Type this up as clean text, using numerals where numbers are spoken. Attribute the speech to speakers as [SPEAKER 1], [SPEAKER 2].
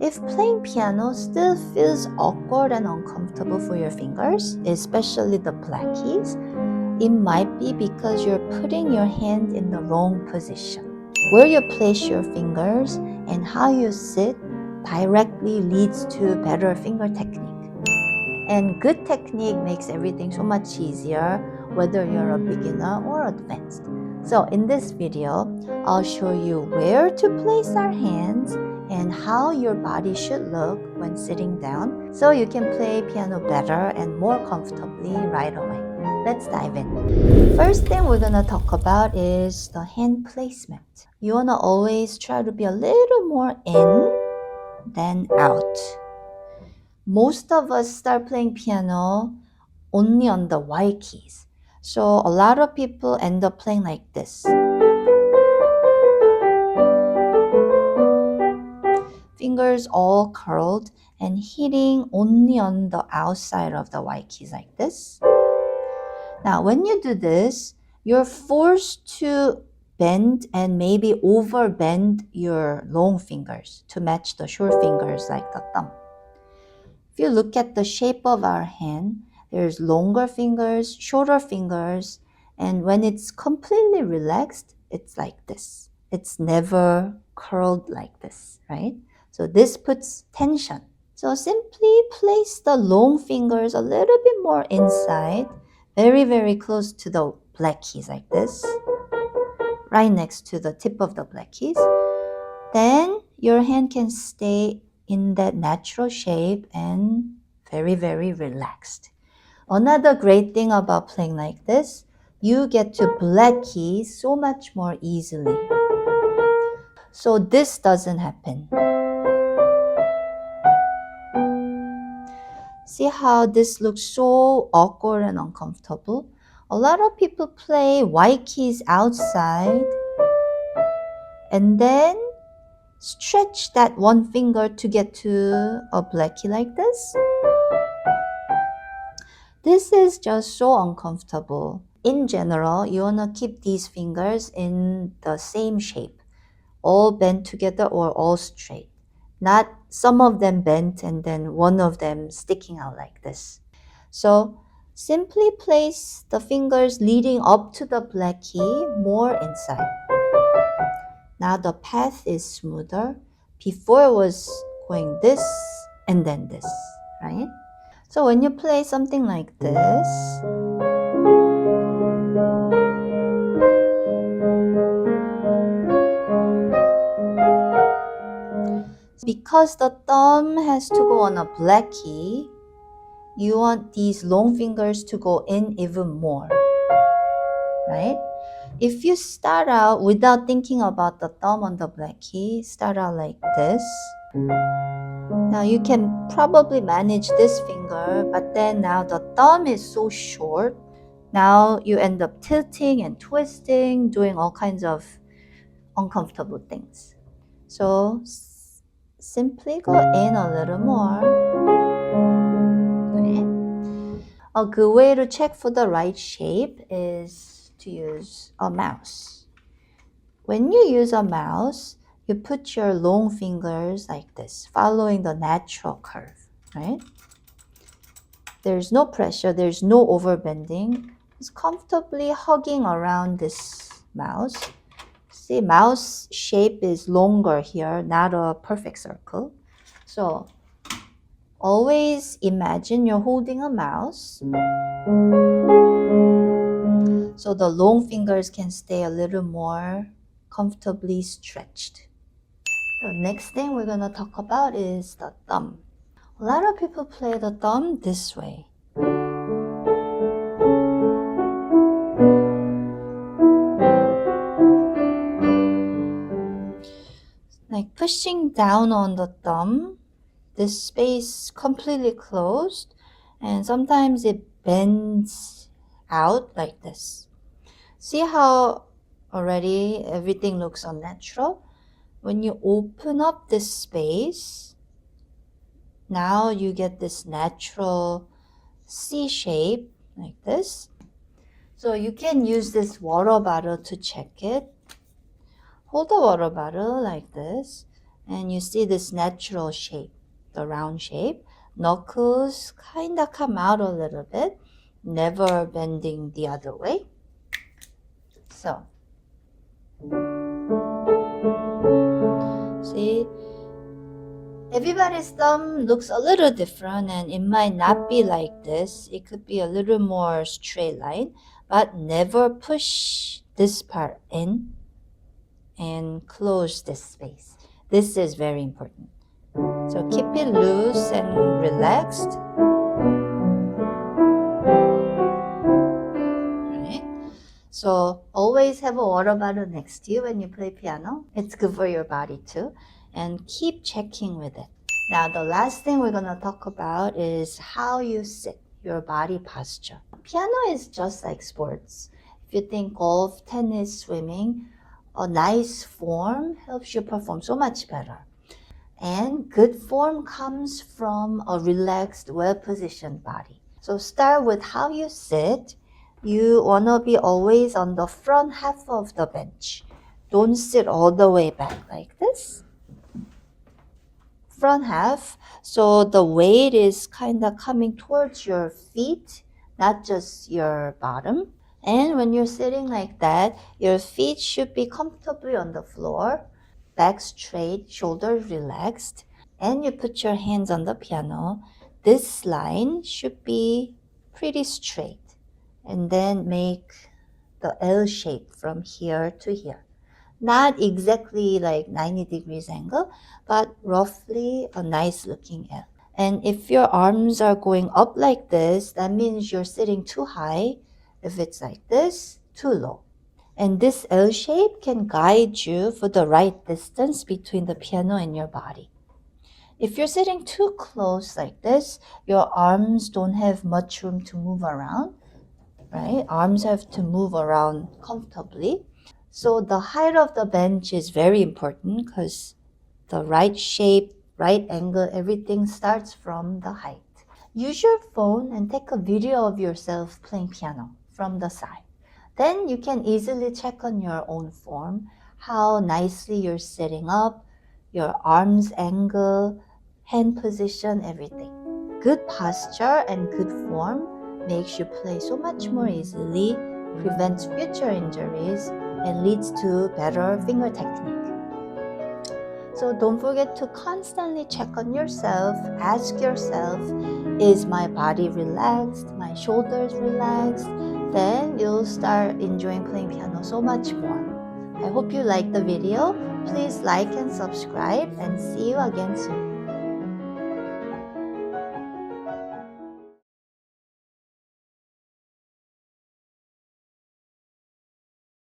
[SPEAKER 1] If playing piano still feels awkward and uncomfortable for your fingers, especially the black keys, it might be because you're putting your hand in the wrong position. Where you place your fingers and how you sit directly leads to better finger technique. And good technique makes everything so much easier, whether you're a beginner or advanced. So in this video, I'll show you where to place our hands and how your body should look when sitting down so you can play piano better and more comfortably right away. Let's dive in. First thing we're gonna talk about is the hand placement. You wanna always try to be a little more in than out. Most of us start playing piano only on the Y keys. So a lot of people end up playing like this. Fingers all curled and hitting only on the outside of the Y keys like this. Now, when you do this, you're forced to bend and maybe over bend your long fingers to match the short fingers like the thumb. If you look at the shape of our hand, there's longer fingers, shorter fingers, and when it's completely relaxed, it's like this. It's never curled like this, right? So this puts tension. So simply place the long fingers a little bit more inside, very, very close to the black keys like this, right next to the tip of the black keys. Then your hand can stay in that natural shape and very, very relaxed. Another great thing about playing like this, you get to black keys so much more easily. So this doesn't happen. See how this looks so awkward and uncomfortable? A lot of people play white keys outside and then stretch that one finger to get to a black key like this. This is just so uncomfortable. In general, you want to keep these fingers in the same shape, all bent together or all straight. Not some of them bent and then one of them sticking out like this. So simply place the fingers leading up to the black key more inside. Now the path is smoother. Before it was going this and then this, right? So when you play something like this, because the thumb has to go on a black key, you want these long fingers to go in even more, right? If you start out without thinking about the thumb on the black key, start out like this. Now you can probably manage this finger, but then now the thumb is so short. Now you end up tilting and twisting, doing all kinds of uncomfortable things. So simply go in a little more. Okay. A good way to check for the right shape is to use a mouse. When you use a mouse, you put your long fingers like this, following the natural curve, right? There's no pressure, there's no overbending. It's comfortably hugging around this mouse. See, mouse shape is longer here, not a perfect circle. So always imagine you're holding a mouse. So the long fingers can stay a little more comfortably stretched. The next thing we're going to talk about is the thumb. A lot of people play the thumb this way. Like pushing down on the thumb, this space completely closed, and sometimes it bends out like this. See how already everything looks unnatural? When you open up this space, now you get this natural C shape like this. So you can use this water bottle to check it. Hold the water bottle like this and you see this natural shape, the round shape. Knuckles kind of come out a little bit, never bending the other way. So, see, everybody's thumb looks a little different and it might not be like this. It could be a little more straight line, but never push this part in and close this space. This is very important. So keep it loose and relaxed. Right? So always have a water bottle next to you when you play piano. It's good for your body too. And keep checking with it. Now the last thing we're going to talk about is how you sit, your body posture. Piano is just like sports. If you think golf, tennis, swimming, a nice form helps you perform so much better. And good form comes from a relaxed, well-positioned body. So start with how you sit. You want to be always on the front half of the bench. Don't sit all the way back like this. Front half, so the weight is kind of coming towards your feet, not just your bottom. And when you're sitting like that, your feet should be comfortably on the floor, back straight, shoulders relaxed, and you put your hands on the piano. This line should be pretty straight, and then make the L shape from here to here. Not exactly like 90 degrees angle, but roughly a nice looking L. And if your arms are going up like this, that means you're sitting too high. If it's like this, too low. And this L shape can guide you for the right distance between the piano and your body. If you're sitting too close like this, your arms don't have much room to move around, right? Arms have to move around comfortably. So the height of the bench is very important because the right shape, right angle, everything starts from the height. Use your phone and take a video of yourself playing piano from the side. Then you can easily check on your own form, how nicely you're sitting up, your arms angle, hand position, everything. Good posture and good form makes you play so much more easily, prevents future injuries, and leads to better finger technique. So don't forget to constantly check on yourself. Ask yourself, is my body relaxed? My shoulders relaxed? Then you'll start enjoying playing piano so much more. I hope you liked the video. Please like and subscribe and see you again soon.